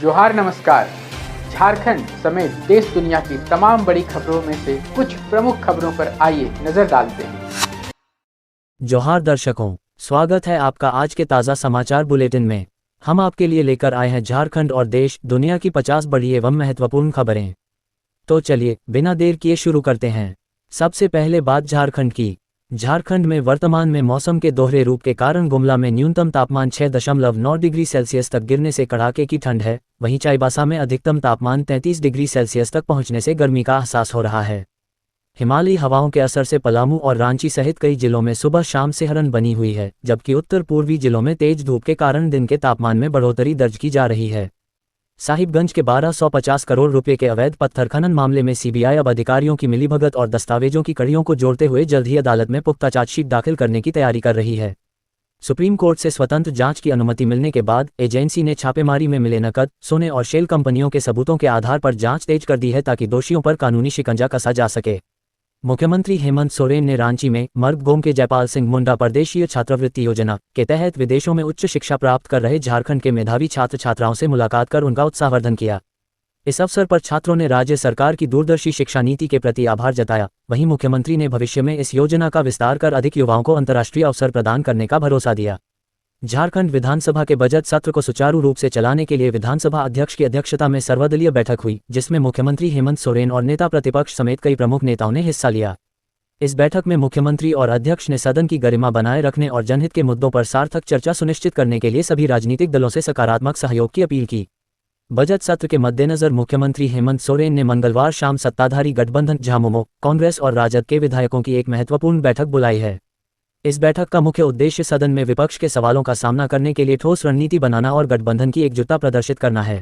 जोहार नमस्कार। झारखंड समेत देश दुनिया की तमाम बड़ी खबरों में से कुछ प्रमुख खबरों पर आइए नजर डालते हैं। जोहार दर्शकों, स्वागत है आपका आज के ताज़ा समाचार बुलेटिन में। हम आपके लिए लेकर आए हैं झारखंड और देश दुनिया की 50 बड़ी एवं महत्वपूर्ण खबरें। तो चलिए बिना देर किए शुरू करते हैं। सबसे पहले बात झारखंड की। झारखंड में वर्तमान में मौसम के दोहरे रूप के कारण गुमला में न्यूनतम तापमान 6.9 डिग्री सेल्सियस तक गिरने से कड़ाके की ठंड है। वहीं चाईबासा में अधिकतम तापमान 33 डिग्री सेल्सियस तक पहुंचने से गर्मी का एहसास हो रहा है। हिमालयी हवाओं के असर से पलामू और रांची सहित कई जिलों में सुबह शाम सिहरन बनी हुई है, जबकि उत्तर पूर्वी जिलों में तेज धूप के कारण दिन के तापमान में बढ़ोतरी दर्ज की जा रही है। साहिबगंज के 1250 करोड़ रुपए के अवैध पत्थर खनन मामले में सीबीआई अब अधिकारियों की मिलीभगत और दस्तावेजों की कड़ियों को जोड़ते हुए जल्द ही अदालत में पुख्ता चार्जशीट दाखिल करने की तैयारी कर रही है। सुप्रीम कोर्ट से स्वतंत्र जांच की अनुमति मिलने के बाद एजेंसी ने छापेमारी में मिले नकद, सोने और शेल कंपनियों के सबूतों के आधार पर जांच तेज कर दी है ताकि दोषियों पर कानूनी शिकंजा कसा जा सके। मुख्यमंत्री हेमंत सोरेन ने रांची में मर्ग के जयपाल सिंह मुंडा परदेशीय छात्रवृत्ति योजना के तहत विदेशों में उच्च शिक्षा प्राप्त कर रहे झारखंड के मेधावी छात्र छात्राओं से मुलाकात कर उनका उत्साहवर्धन किया। इस अवसर पर छात्रों ने राज्य सरकार की दूरदर्शी शिक्षा नीति के प्रति आभार जताया। वहीं मुख्यमंत्री ने भविष्य में इस योजना का विस्तार कर अधिक युवाओं को अंतर्राष्ट्रीय अवसर प्रदान करने का भरोसा दिया। झारखंड विधानसभा के बजट सत्र को सुचारू रूप से चलाने के लिए विधानसभा अध्यक्ष की अध्यक्षता में सर्वदलीय बैठक हुई, जिसमें मुख्यमंत्री हेमंत सोरेन और नेता प्रतिपक्ष समेत कई प्रमुख नेताओं ने हिस्सा लिया। इस बैठक में मुख्यमंत्री और अध्यक्ष ने सदन की गरिमा बनाए रखने और जनहित के मुद्दों पर सार्थक चर्चा सुनिश्चित करने के लिए सभी राजनीतिक दलों से सकारात्मक सहयोग की अपील की। बजट सत्र के मद्देनजर मुख्यमंत्री हेमंत सोरेन ने मंगलवार शाम सत्ताधारी गठबंधन झामुमो, कांग्रेस और राजद के विधायकों की एक महत्वपूर्ण बैठक बुलाई है। इस बैठक का मुख्य उद्देश्य सदन में विपक्ष के सवालों का सामना करने के लिए ठोस रणनीति बनाना और गठबंधन की एकजुटता प्रदर्शित करना है।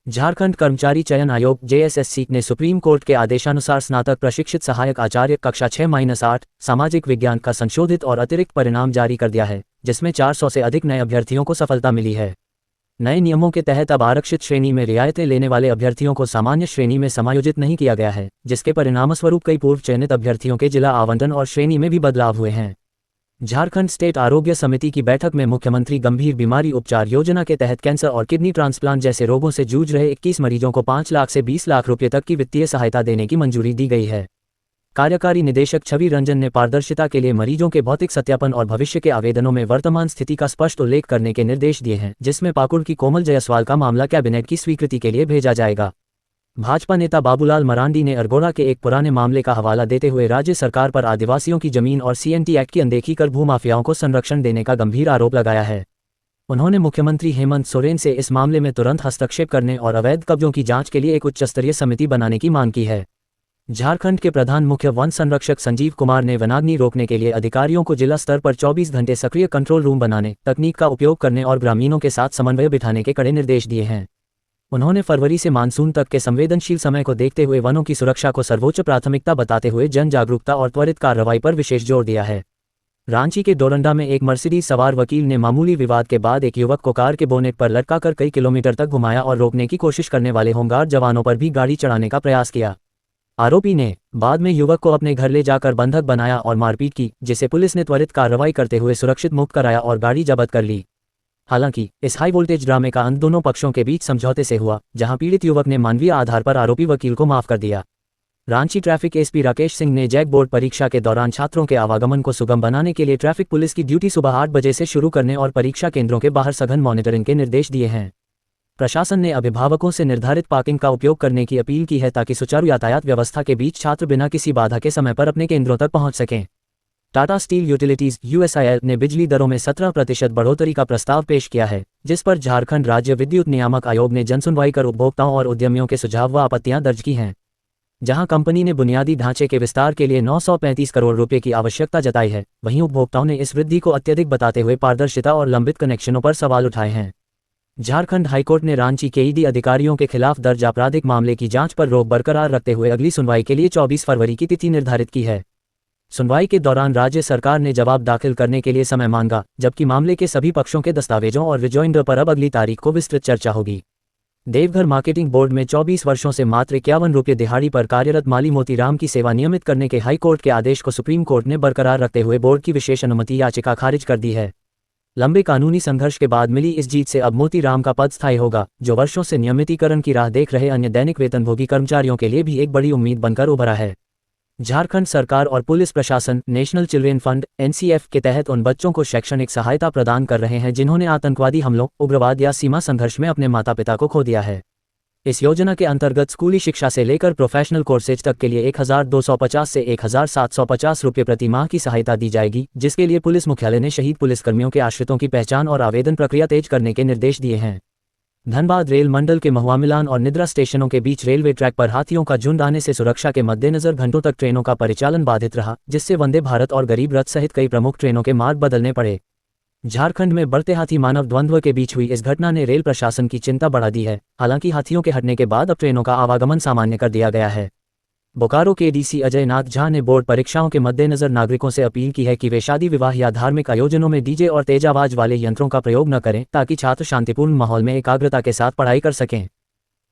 झारखंड कर्मचारी चयन आयोग जेएसएससी ने सुप्रीम कोर्ट के आदेशानुसार स्नातक प्रशिक्षित सहायक आचार्य कक्षा 6-8 सामाजिक विज्ञान का संशोधित और अतिरिक्त परिणाम जारी कर दिया है, जिसमें 400 से अधिक नए अभ्यर्थियों को सफलता मिली है। नए नियमों के तहत अब आरक्षित श्रेणी में रियायतें लेने वाले अभ्यर्थियों को सामान्य श्रेणी में समायोजित नहीं किया गया है, जिसके परिणामस्वरूप कई पूर्व चयनित अभ्यर्थियों के जिला आवंटन और श्रेणी में भी बदलाव हुए हैं। झारखंड स्टेट आरोग्य समिति की बैठक में मुख्यमंत्री गंभीर बीमारी उपचार योजना के तहत कैंसर और किडनी ट्रांसप्लांट जैसे रोगों से जूझ रहे 21 मरीजों को 5 लाख से 20 लाख रुपये तक की वित्तीय सहायता देने की मंजूरी दी गई है। कार्यकारी निदेशक छवि रंजन ने पारदर्शिता के लिए मरीजों के भौतिक सत्यापन और भविष्य के आवेदनों में वर्तमान स्थिति का स्पष्ट उल्लेख करने के निर्देश दिए हैं, जिसमें पाकुड़ की कोमल जायसवाल का मामला कैबिनेट की स्वीकृति के लिए भेजा जाएगा। भाजपा नेता बाबूलाल मरांडी ने अरगोड़ा के एक पुराने मामले का हवाला देते हुए राज्य सरकार पर आदिवासियों की जमीन और सीएनटी एक्ट की अनदेखी कर भूमाफियाओं को संरक्षण देने का गंभीर आरोप लगाया है। उन्होंने मुख्यमंत्री हेमंत सोरेन से इस मामले में तुरंत हस्तक्षेप करने और अवैध कब्जों की जांच के लिए एक उच्चस्तरीय समिति बनाने की मांग की है। झारखंड के प्रधान मुख्य वन संरक्षक संजीव कुमार ने वनाग्नि रोकने के लिए अधिकारियों को जिला स्तर पर 24 घंटे सक्रिय कंट्रोल रूम बनाने, तकनीक का उपयोग करने और ग्रामीणों के साथ समन्वय बिठाने के कड़े निर्देश दिए हैं। उन्होंने फरवरी से मानसून तक के संवेदनशील समय को देखते हुए वनों की सुरक्षा को सर्वोच्च प्राथमिकता बताते हुए जन जागरूकता और त्वरित कार्रवाई पर विशेष जोर दिया है। रांची के डोरंडा में एक मर्सिडीज सवार वकील ने मामूली विवाद के बाद एक युवक को कार के बोनेट पर लटकाकर कई किलोमीटर तक घुमाया और रोकने की कोशिश करने वाले होमगार्ड जवानों पर भी गाड़ी चढ़ाने का प्रयास किया। आरोपी ने बाद में युवक को अपने घर ले जाकर बंधक बनाया और मारपीट की, जिसे पुलिस ने त्वरित कार्रवाई करते हुए सुरक्षित मुक्त कराया और गाड़ी जब्त कर ली। हालांकि इस हाई वोल्टेज ड्रामे का अंत दोनों पक्षों के बीच समझौते से हुआ, जहां पीड़ित युवक ने मानवीय आधार पर आरोपी वकील को माफ कर दिया। रांची ट्रैफिक एसपी राकेश सिंह ने जैक बोर्ड परीक्षा के दौरान छात्रों के आवागमन को सुगम बनाने के लिए ट्रैफिक पुलिस की ड्यूटी सुबह 8 बजे से शुरू करने और परीक्षा केंद्रों के बाहर सघन मॉनिटरिंग के निर्देश दिए हैं। प्रशासन ने अभिभावकों से निर्धारित पार्किंग का उपयोग करने की अपील की है ताकि सुचारू यातायात व्यवस्था के बीच छात्र बिना किसी बाधा के समय पर अपने केंद्रों तक पहुंच सकें। टाटा स्टील यूटिलिटीज यूएसआईएल ने बिजली दरों में 17% बढ़ोतरी का प्रस्ताव पेश किया है, जिस पर झारखंड राज्य विद्युत नियामक आयोग ने जनसुनवाई कर उपभोक्ताओं और उद्यमियों के सुझाव व आपत्तियां दर्ज की हैं। जहां कंपनी ने बुनियादी ढांचे के विस्तार के लिए 935 करोड़ रुपए की आवश्यकता जताई है, वहीं उपभोक्ताओं ने इस वृद्धि को अत्यधिक बताते हुए पारदर्शिता और लंबित कनेक्शनों पर सवाल उठाए हैं। झारखंड हाईकोर्ट ने रांची के ईडी अधिकारियों के खिलाफ दर्ज आपराधिक मामले की जांच पर रोक बरकरार रखते हुए अगली सुनवाई के लिए 24 फरवरी की तिथि निर्धारित की है। सुनवाई के दौरान राज्य सरकार ने जवाब दाखिल करने के लिए समय मांगा, जबकि मामले के सभी पक्षों के दस्तावेजों और रिजॉइंडर पर अब अगली तारीख को विस्तृत चर्चा होगी। देवघर मार्केटिंग बोर्ड में 24 वर्षों से मात्र 51 रुपये दिहाड़ी पर कार्यरत माली मोतीराम की सेवा नियमित करने के हाईकोर्ट के आदेश को सुप्रीम कोर्ट ने बरकरार रखते हुए बोर्ड की विशेष अनुमति याचिका खारिज कर दी है। लंबे कानूनी संघर्ष के बाद मिली इस जीत से अब मोती राम का पद स्थायी होगा, जो वर्षों से नियमितीकरण की राह देख रहे अन्य दैनिक वेतनभोगी कर्मचारियों के लिए भी एक बड़ी उम्मीद बनकर उभरा है। झारखंड सरकार और पुलिस प्रशासन नेशनल चिल्ड्रेन फंड (NCF) के तहत उन बच्चों को शैक्षणिक सहायता प्रदान कर रहे हैं जिन्होंने आतंकवादी हमलों, उग्रवाद या सीमा संघर्ष में अपने माता पिता को खो दिया है। इस योजना के अंतर्गत स्कूली शिक्षा से लेकर प्रोफेशनल कोर्सेज तक के लिए 1250 से 1750 रुपये प्रति माह की सहायता दी जाएगी, जिसके लिए पुलिस मुख्यालय ने शहीद पुलिसकर्मियों के आश्रितों की पहचान और आवेदन प्रक्रिया तेज करने के निर्देश दिए हैं। धनबाद रेल मंडल के महुआ मिलान और निद्रा स्टेशनों के बीच रेलवे ट्रैक पर हाथियों का झुंड आने से सुरक्षा के मद्देनजर घंटों तक ट्रेनों का परिचालन बाधित रहा, जिससे वंदे भारत और गरीब रथ सहित कई प्रमुख ट्रेनों के मार्ग बदलने पड़े। झारखंड में बढ़ते हाथी मानव द्वंद्व के बीच हुई इस घटना ने रेल प्रशासन की चिंता बढ़ा दी है। हालांकि हाथियों के हटने के बाद अब ट्रेनों का आवागमन सामान्य कर दिया गया है। बोकारो के डीसी अजय नाथ झा ने बोर्ड परीक्षाओं के मद्देनजर नागरिकों से अपील की है कि वे शादी विवाह या धार्मिक आयोजनों में डीजे और तेज आवाज वाले यंत्रों का प्रयोग न करें, ताकि छात्र शांतिपूर्ण माहौल में एकाग्रता के साथ पढ़ाई कर सकें।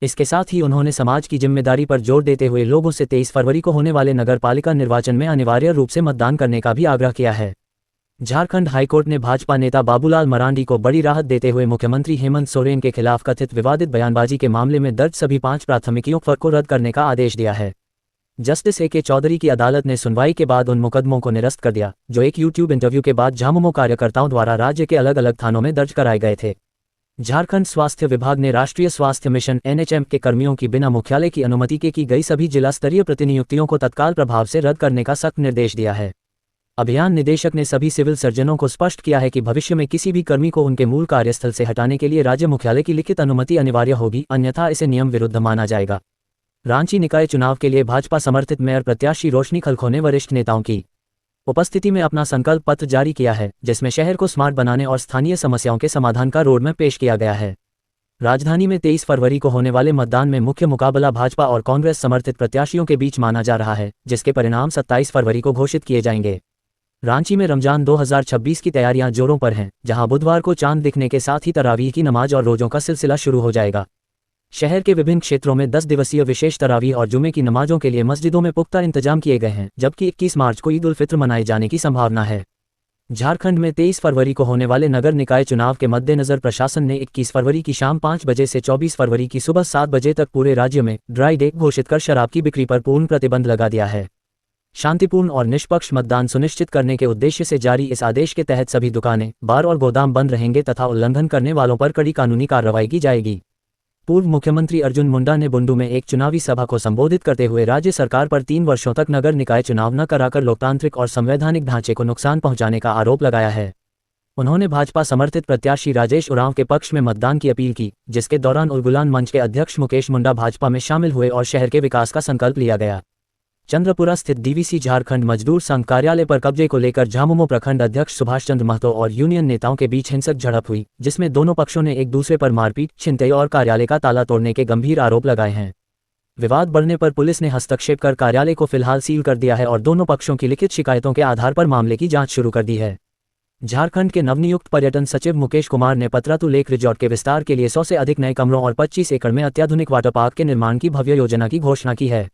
इसके साथ ही उन्होंने समाज की जिम्मेदारी पर जोर देते हुए लोगों से 23 फरवरी को होने वाले नगर पालिका निर्वाचन में अनिवार्य रूप से मतदान करने का भी आग्रह किया है। झारखंड हाईकोर्ट ने भाजपा नेता बाबूलाल मरांडी को बड़ी राहत देते हुए मुख्यमंत्री हेमंत सोरेन के खिलाफ कथित विवादित बयानबाजी के मामले में दर्ज सभी 5 प्राथमिकियों को रद्द करने का आदेश दिया है। Justice A.K. चौधरी की अदालत ने सुनवाई के बाद उन मुकदमों को निरस्त कर दिया, जो एक यूट्यूब इंटरव्यू के बाद झामुमो कार्यकर्ताओं द्वारा राज्य के अलग अलग थानों में दर्ज कराए गए थे। झारखंड स्वास्थ्य विभाग ने राष्ट्रीय स्वास्थ्य मिशन (NHM) के कर्मियों की बिना मुख्यालय की अनुमति के की गई सभी जिला स्तरीय प्रतिनियुक्तियों को तत्काल प्रभाव से रद्द करने का सख्त निर्देश दिया है। अभियान निदेशक ने सभी सिविल सर्जनों को स्पष्ट किया है कि भविष्य में किसी भी कर्मी को उनके मूल कार्यस्थल से हटाने के लिए राज्य मुख्यालय की लिखित अनुमति अनिवार्य होगी, अन्यथा इसे नियम विरुद्ध माना जाएगा। रांची निकाय चुनाव के लिए भाजपा समर्थित मेयर प्रत्याशी रोशनी खलखो ने वरिष्ठ नेताओं की उपस्थिति में अपना संकल्प पत्र जारी किया है, जिसमें शहर को स्मार्ट बनाने और स्थानीय समस्याओं के समाधान का रोडमैप पेश किया गया है। राजधानी में 23 फरवरी को होने वाले मतदान में मुख्य मुकाबला भाजपा और कांग्रेस समर्थित प्रत्याशियों के बीच माना जा रहा है, जिसके परिणाम 27 फरवरी को घोषित किए जाएंगे। रांची में रमजान 2026 की तैयारियां जोरों पर हैं, जहां बुधवार को चांद दिखने के साथ ही तरावीह की नमाज और रोजों का सिलसिला शुरू हो जाएगा। शहर के विभिन्न क्षेत्रों में 10 दिवसीय विशेष तरावीह और जुमे की नमाजों के लिए मस्जिदों में पुख्ता इंतजाम किए गए हैं, जबकि 21 मार्च को ईद उल फित्र मनाए जाने की संभावना है। झारखंड में 23 फरवरी को होने वाले नगर निकाय चुनाव के मद्देनजर प्रशासन ने 21 फरवरी की शाम 5 बजे से 24 फरवरी की सुबह 7 बजे तक पूरे राज्य में ड्राई डे घोषित कर शराब की बिक्री पर पूर्ण प्रतिबंध लगा दिया है। शांतिपूर्ण और निष्पक्ष मतदान सुनिश्चित करने के उद्देश्य से जारी इस आदेश के तहत सभी दुकानें, बार और गोदाम बंद रहेंगे तथा उल्लंघन करने वालों पर कड़ी कानूनी कार्रवाई की जाएगी। पूर्व मुख्यमंत्री अर्जुन मुंडा ने बुंडू में एक चुनावी सभा को संबोधित करते हुए राज्य सरकार पर 3 वर्षों तक नगर निकाय चुनाव न कराकर लोकतांत्रिक और संवैधानिक ढांचे को नुकसान पहुंचाने का आरोप लगाया है। उन्होंने भाजपा समर्थित प्रत्याशी राजेश उरांव के पक्ष में मतदान की अपील की, जिसके दौरान उलगुलान मंच के अध्यक्ष मुकेश मुंडा भाजपा में शामिल हुए और शहर के विकास का संकल्प लिया गया। चंद्रपुरा स्थित DVC झारखंड मजदूर संघ कार्यालय पर कब्जे को लेकर झामुमो प्रखंड अध्यक्ष सुभाष चंद्र महतो और यूनियन नेताओं के बीच हिंसक झड़प हुई, जिसमें दोनों पक्षों ने एक दूसरे पर मारपीट, छिनतई और कार्यालय का ताला तोड़ने के गंभीर आरोप लगाए हैं। विवाद बढ़ने पर पुलिस ने हस्तक्षेप कर कार्यालय को फिलहाल सील कर दिया है और दोनों पक्षों की लिखित शिकायतों के आधार पर मामले की जांच शुरू कर दी है। झारखंड के नवनियुक्त पर्यटन सचिव मुकेश कुमार ने पतरातू लेक रिजॉर्ट के विस्तार के लिए 100 से अधिक नए कमरों और 25 एकड़ में अत्याधुनिक वाटर पार्क के निर्माण की भव्य योजना की घोषणा की है।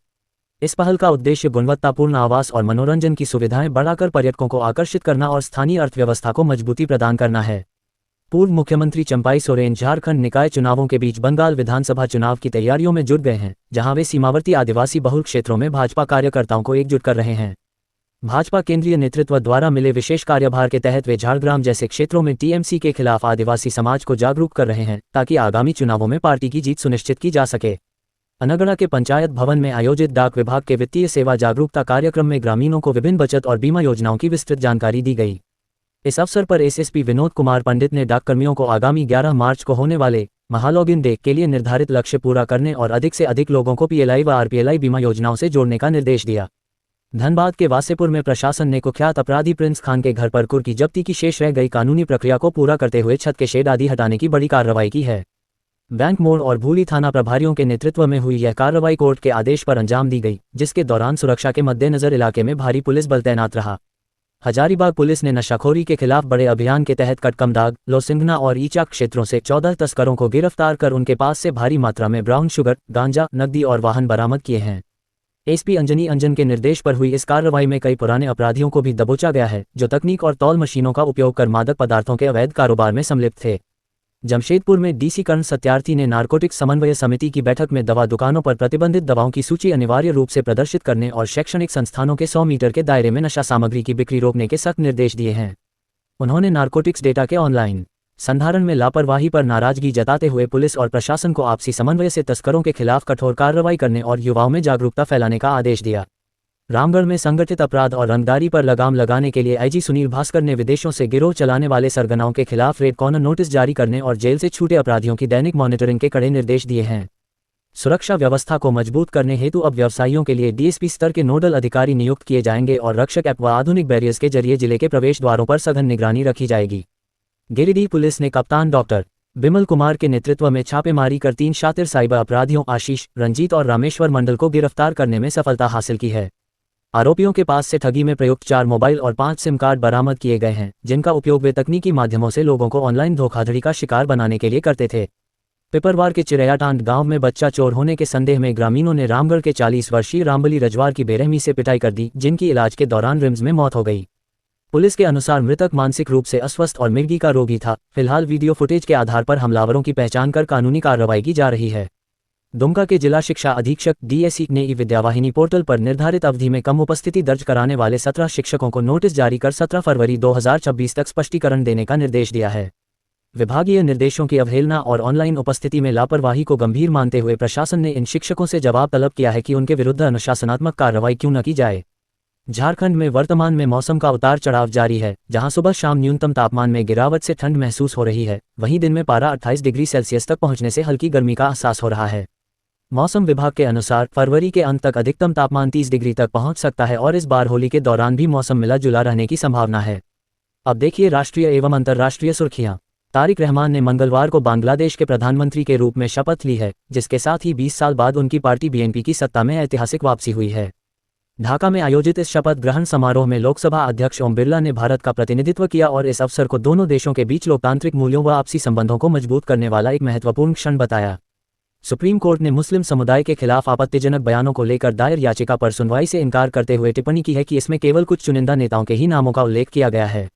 इस पहल का उद्देश्य गुणवत्तापूर्ण आवास और मनोरंजन की सुविधाएं बढ़ाकर पर्यटकों को आकर्षित करना और स्थानीय अर्थव्यवस्था को मजबूती प्रदान करना है। पूर्व मुख्यमंत्री चंपाई सोरेन झारखंड निकाय चुनावों के बीच बंगाल विधानसभा चुनाव की तैयारियों में जुट गए हैं, जहां वे सीमावर्ती आदिवासी बहुल क्षेत्रों में भाजपा कार्यकर्ताओं को एकजुट कर रहे हैं। भाजपा केंद्रीय नेतृत्व द्वारा मिले विशेष कार्यभार के तहत वे झारग्राम जैसे क्षेत्रों में TMC के खिलाफ आदिवासी समाज को जागरूक कर रहे हैं, ताकि आगामी चुनावों में पार्टी की जीत सुनिश्चित की जा सके। अनगढ़ा के पंचायत भवन में आयोजित डाक विभाग के वित्तीय सेवा जागरूकता कार्यक्रम में ग्रामीणों को विभिन्न बचत और बीमा योजनाओं की विस्तृत जानकारी दी गई। इस अवसर पर SSP विनोद कुमार पंडित ने डाककर्मियों को आगामी 11 मार्च को होने वाले महालॉगिन डे के लिए निर्धारित लक्ष्य पूरा करने और अधिक से अधिक लोगों को PLI व RPLI बीमा योजनाओं से जोड़ने का निर्देश दिया। धनबाद के वासेपुर में प्रशासन ने कुख्यात अपराधी प्रिंस खान के घर पर कुर्की जब्ती की शेष रह गई कानूनी प्रक्रिया को पूरा करते हुए छत के शेड आदि हटाने की बड़ी कार्रवाई की है। बैंक मोड़ और भूली थाना प्रभारियों के नेतृत्व में हुई यह कार्रवाई कोर्ट के आदेश पर अंजाम दी गई, जिसके दौरान सुरक्षा के मद्देनजर इलाके में भारी पुलिस बल तैनात रहा। हजारीबाग पुलिस ने नशाखोरी के खिलाफ बड़े अभियान के तहत कटकमदाग, लोसिंघना और ईचा क्षेत्रों से 14 तस्करों को गिरफ्तार कर उनके पास से भारी मात्रा में ब्राउन शुगर, गांजा, नकदी और वाहन बरामद किए हैं। एसपी अंजनी अंजन के निर्देश पर हुई इस कार्रवाई में कई पुराने अपराधियों को भी दबोचा गया है, जो तकनीक और तौल मशीनों का उपयोग कर मादक पदार्थों के अवैध कारोबार में सम्मिलित थे। जमशेदपुर में डीसी कर्ण सत्यार्थी ने नारकोटिक्स समन्वय समिति की बैठक में दवा दुकानों पर प्रतिबंधित दवाओं की सूची अनिवार्य रूप से प्रदर्शित करने और शैक्षणिक संस्थानों के 100 मीटर के दायरे में नशा सामग्री की बिक्री रोकने के सख्त निर्देश दिए हैं। उन्होंने नारकोटिक्स डेटा के ऑनलाइन संधारण में लापरवाही पर नाराजगी जताते हुए पुलिस और प्रशासन को आपसी समन्वय से तस्करों के खिलाफ कठोर कार्रवाई करने और युवाओं में जागरूकता फैलाने का आदेश दिया। रामगढ़ में संगठित अपराध और रंगदारी पर लगाम लगाने के लिए आईजी सुनील भास्कर ने विदेशों से गिरोह चलाने वाले सरगनाओं के खिलाफ रेड कॉर्नर नोटिस जारी करने और जेल से छूटे अपराधियों की दैनिक मॉनिटरिंग के कड़े निर्देश दिए हैं। सुरक्षा व्यवस्था को मजबूत करने हेतु अब व्यवसायियों के लिए डीएसपी स्तर के नोडल अधिकारी नियुक्त किए जाएंगे और रक्षक ऐप व आधुनिक बैरियर्स के जरिए जिले के प्रवेश द्वारों पर सघन निगरानी रखी जाएगी। गिरिडीह पुलिस ने कप्तान डॉक्टर बिमल कुमार के नेतृत्व में छापेमारी कर 3 शातिर साइबर अपराधियों आशीष, रंजीत और रामेश्वर मंडल को गिरफ्तार करने में सफलता हासिल की है। आरोपियों के पास से ठगी में प्रयुक्त 4 मोबाइल और 5 सिम कार्ड बरामद किए गए हैं, जिनका उपयोग वे तकनीकी माध्यमों से लोगों को ऑनलाइन धोखाधड़ी का शिकार बनाने के लिए करते थे। पिपरवार के चिरैयाटांड गांव में बच्चा चोर होने के संदेह में ग्रामीणों ने रामगढ़ के 40 वर्षीय रामबली रजवार की बेरहमी से पिटाई कर दी, जिनकी इलाज के दौरान रिम्स में मौत हो गई। पुलिस के अनुसार मृतक मानसिक रूप से अस्वस्थ और मिर्गी का रोगी था। फिलहाल वीडियो फुटेज के आधार पर हमलावरों की पहचान कर कानूनी कार्रवाई की जा रही है। दुमका के जिला शिक्षा अधीक्षक डीएसई ने ई विद्यावाहिनी पोर्टल पर निर्धारित अवधि में कम उपस्थिति दर्ज कराने वाले 17 शिक्षकों को नोटिस जारी कर 17 फरवरी 2026 तक स्पष्टीकरण देने का निर्देश दिया है। विभागीय निर्देशों की अवहेलना और ऑनलाइन उपस्थिति में लापरवाही को गंभीर मानते हुए प्रशासन ने इन शिक्षकों से जवाब तलब किया है कि उनके विरुद्ध अनुशासनात्मक कार्रवाई क्यों न की जाए। झारखंड में वर्तमान में मौसम का उतार चढ़ाव जारी है, जहां सुबह शाम न्यूनतम तापमान में गिरावट से ठंड महसूस हो रही है, वहीं दिन में पारा 28 डिग्री सेल्सियस तक पहुंचने से हल्की गर्मी का एहसास हो रहा है। मौसम विभाग के अनुसार फरवरी के अंत तक अधिकतम तापमान 30 डिग्री तक पहुंच सकता है और इस बार होली के दौरान भी मौसम मिला जुला रहने की संभावना है। अब देखिए राष्ट्रीय एवं अंतर्राष्ट्रीय सुर्खियां। तारिक रहमान ने मंगलवार को बांग्लादेश के प्रधानमंत्री के रूप में शपथ ली है, जिसके साथ ही 20 साल बाद उनकी पार्टी बीएनपी की सत्ता में ऐतिहासिक वापसी हुई है। ढाका में आयोजित इस शपथ ग्रहण समारोह में लोकसभा अध्यक्ष ओम बिरला ने भारत का प्रतिनिधित्व किया और इस अवसर को दोनों देशों के बीच लोकतांत्रिक मूल्यों व आपसी संबंधों को मजबूत करने वाला एक महत्वपूर्ण क्षण बताया। सुप्रीम कोर्ट ने मुस्लिम समुदाय के खिलाफ आपत्तिजनक बयानों को लेकर दायर याचिका पर सुनवाई से इनकार करते हुए टिप्पणी की है कि इसमें केवल कुछ चुनिंदा नेताओं के ही नामों का उल्लेख किया गया है।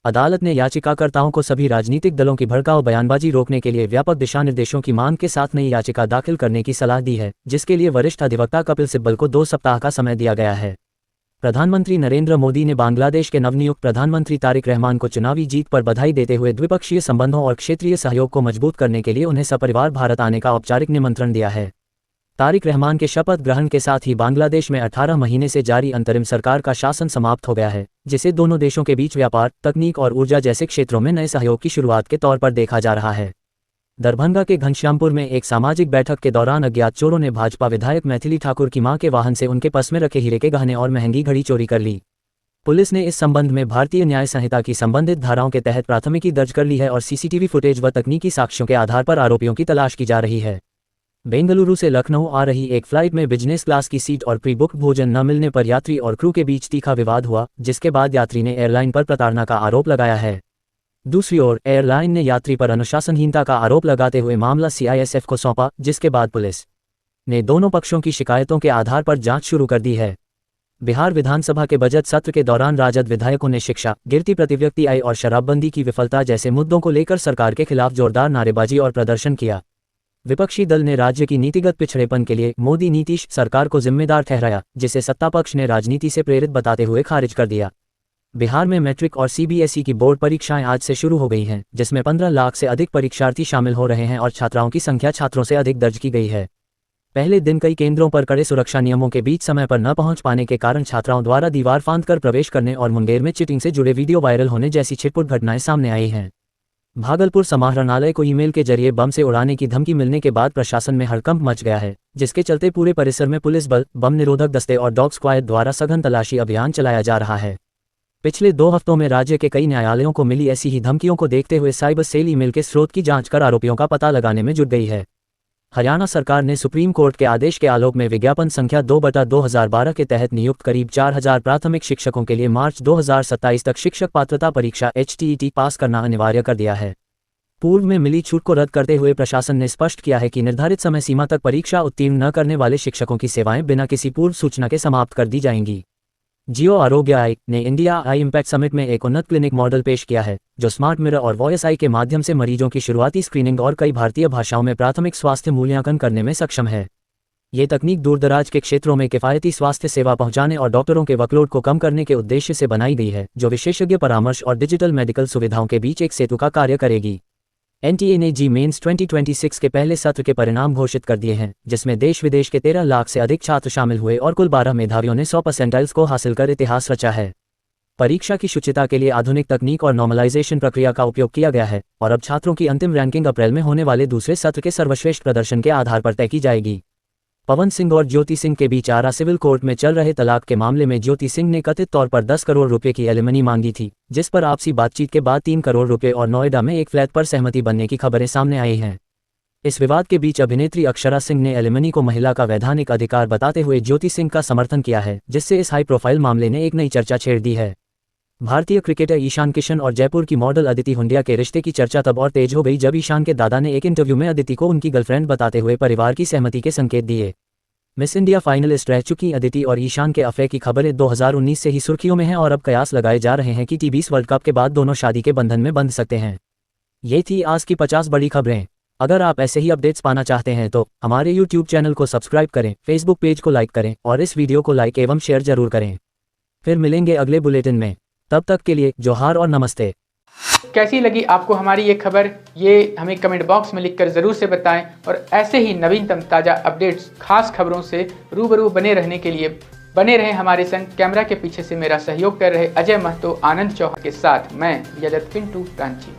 अदालत ने याचिकाकर्ताओं को सभी राजनीतिक दलों की भड़काऊ बयानबाजी रोकने के लिए व्यापक दिशानिर्देशों की मांग के साथ नई याचिका दाखिल करने की सलाह दी है, जिसके लिए वरिष्ठ अधिवक्ता कपिल सिब्बल को 2 सप्ताह का समय दिया गया है। प्रधानमंत्री नरेंद्र मोदी ने बांग्लादेश के नवनियुक्त प्रधानमंत्री तारिक रहमान को चुनावी जीत पर बधाई देते हुए द्विपक्षीय संबंधों और क्षेत्रीय सहयोग को मजबूत करने के लिए उन्हें सपरिवार भारत आने का औपचारिक निमंत्रण दिया है। तारिक रहमान के शपथ ग्रहण के साथ ही बांग्लादेश में 18 महीने से जारी अंतरिम सरकार का शासन समाप्त हो गया है, जिसे दोनों देशों के बीच व्यापार, तकनीक और ऊर्जा जैसे क्षेत्रों में नए सहयोग की शुरुआत के तौर पर देखा जा रहा है। दरभंगा के घनश्यामपुर में एक सामाजिक बैठक के दौरान अज्ञात चोरों ने भाजपा विधायक मैथिली ठाकुर की मां के वाहन से उनके पर्स में रखे हीरे के गहने और महंगी घड़ी चोरी कर ली। पुलिस ने इस संबंध में भारतीय न्याय संहिता की संबंधित धाराओं के तहत प्राथमिकी दर्ज कर ली है और सीसीटीवी फुटेज व तकनीकी साक्ष्यों के आधार पर आरोपियों की तलाश की जा रही है। बेंगलुरु से लखनऊ आ रही एक फ्लाइट में बिजनेस क्लास की सीट और प्री बुक भोजन न मिलने पर यात्री और क्रू के बीच तीखा विवाद हुआ, जिसके बाद यात्री ने एयरलाइन पर प्रताड़ना का आरोप लगाया है। दूसरी ओर एयरलाइन ने यात्री पर अनुशासनहीनता का आरोप लगाते हुए मामला सीआईएसएफ को सौंपा, जिसके बाद पुलिस ने दोनों पक्षों की शिकायतों के आधार पर जांच शुरू कर दी है। बिहार विधानसभा के बजट सत्र के दौरान राजद विधायकों ने शिक्षा, गिरती प्रतिव्यक्ति आय और शराबबंदी की विफलता जैसे मुद्दों को लेकर सरकार के खिलाफ जोरदार नारेबाजी और प्रदर्शन किया। विपक्षी दल ने राज्य की नीतिगत पिछड़ेपन के लिए मोदी नीतीश सरकार को जिम्मेदार ठहराया, जिसे सत्तापक्ष ने राजनीति से प्रेरित बताते हुए खारिज कर दिया। बिहार में मैट्रिक और सीबीएसई की बोर्ड परीक्षाएं आज से शुरू हो गई हैं, जिसमें 15 लाख से अधिक परीक्षार्थी शामिल हो रहे हैं और छात्राओं की संख्या छात्रों से अधिक दर्ज की गई है। पहले दिन कई केंद्रों पर कड़े सुरक्षा नियमों के बीच समय पर न पहुंच पाने के कारण छात्राओं द्वारा दीवार फांदकर प्रवेश करने और मुंगेर में चीटिंग से जुड़े वीडियो वायरल होने जैसी छिटपुट घटनाएं सामने आई हैं। भागलपुर समाहरणालय को ईमेल के जरिए बम से उड़ाने की धमकी मिलने के बाद प्रशासन में हड़कंप मच गया है, जिसके चलते पूरे परिसर में पुलिस बल, बम निरोधक दस्ते और डॉग स्क्वाड द्वारा सघन तलाशी अभियान चलाया जा रहा है। पिछले 2 हफ्तों में राज्य के कई न्यायालयों को मिली ऐसी ही धमकियों को देखते हुए साइबर सेल ईमेल के स्रोत की जांच कर आरोपियों का पता लगाने में जुट गई है। हरियाणा सरकार ने सुप्रीम कोर्ट के आदेश के आलोक में विज्ञापन संख्या 2/2012 के तहत नियुक्त करीब 4000 प्राथमिक शिक्षकों के लिए मार्च 2027 तक शिक्षक पात्रता परीक्षा HTET पास करना अनिवार्य कर दिया है। पूर्व में मिली छूट को रद्द करते हुए प्रशासन ने स्पष्ट किया है कि निर्धारित समय सीमा तक परीक्षा उत्तीर्ण न करने वाले शिक्षकों की सेवाएं बिना किसी पूर्व सूचना के समाप्त कर दी जाएंगी। जियो आरोग्य आई ने इंडिया आई इम्पैक्ट समिट में एक उन्नत क्लिनिक मॉडल पेश किया है, जो स्मार्ट मिरर और वॉइस आई के माध्यम से मरीजों की शुरुआती स्क्रीनिंग और कई भारतीय भाषाओं में प्राथमिक स्वास्थ्य मूल्यांकन करने में सक्षम है। ये तकनीक दूरदराज के क्षेत्रों में किफ़ायती स्वास्थ्य सेवा पहुंचाने और डॉक्टरों के वर्कलोड को कम करने के उद्देश्य से बनाई गई है, जो विशेषज्ञ परामर्श और डिजिटल मेडिकल सुविधाओं के बीच एक सेतु का कार्य करेगी। NTA ने जी मेंस 2026 के पहले सत्र के परिणाम घोषित कर दिए हैं, जिसमें देश विदेश के 13 लाख से अधिक छात्र शामिल हुए और कुल 12 मेधावियों ने 100 परसेंटाइल्स को हासिल कर इतिहास रचा है। परीक्षा की शुचिता के लिए आधुनिक तकनीक और नॉर्मलाइजेशन प्रक्रिया का उपयोग किया गया है और अब छात्रों की अंतिम रैंकिंग अप्रैल में होने वाले दूसरे सत्र के सर्वश्रेष्ठ प्रदर्शन के आधार पर तय की जाएगी। पवन सिंह और ज्योति सिंह के बीच आरा सिविल कोर्ट में चल रहे तलाक के मामले में ज्योति सिंह ने कथित तौर पर 10 करोड़ रुपए की एलिमनी मांगी थी, जिस पर आपसी बातचीत के बाद 3 करोड़ रुपए और नोएडा में एक फ्लैट पर सहमति बनने की खबरें सामने आई हैं। इस विवाद के बीच अभिनेत्री अक्षरा सिंह ने एलिमनी को महिला का वैधानिक अधिकार बताते हुए ज्योति सिंह का समर्थन किया है, जिससे इस हाई प्रोफाइल मामले ने एक नई चर्चा छेड़ दी है। भारतीय क्रिकेटर ईशान किशन और जयपुर की मॉडल अदिति हुंडिया के रिश्ते की चर्चा तब और तेज हो गई जब ईशान के दादा ने एक इंटरव्यू में अदिति को उनकी गर्लफ्रेंड बताते हुए परिवार की सहमति के संकेत दिए। मिस इंडिया फाइनलिस्ट रह चुकी अदिति और ईशान के अफेयर की खबरें 2019 से ही सुर्खियों में हैं और अब कयास लगाए जा रहे हैं कि T20 वर्ल्ड कप के बाद दोनों शादी के बंधन में बंध सकते हैं। ये थी आज की 50 बड़ी खबरें। अगर आप ऐसे ही अपडेट्स पाना चाहते हैं तो हमारे YouTube चैनल को सब्सक्राइब करें, Facebook पेज को लाइक करें और इस वीडियो को लाइक एवं शेयर जरूर करें। फिर मिलेंगे अगले बुलेटिन में, तब तक के लिए जोहार और नमस्ते। कैसी लगी आपको हमारी ये खबर, ये हमें कमेंट बॉक्स में लिखकर ज़रूर से बताएं और ऐसे ही नवीनतम ताज़ा अपडेट्स, खास खबरों से रूबरू बने रहने के लिए बने रहें हमारे संग। कैमरा के पीछे से मेरा सहयोग कर रहे अजय महतो, आनंद चौहान के साथ मैं यजत पिंटू रांची।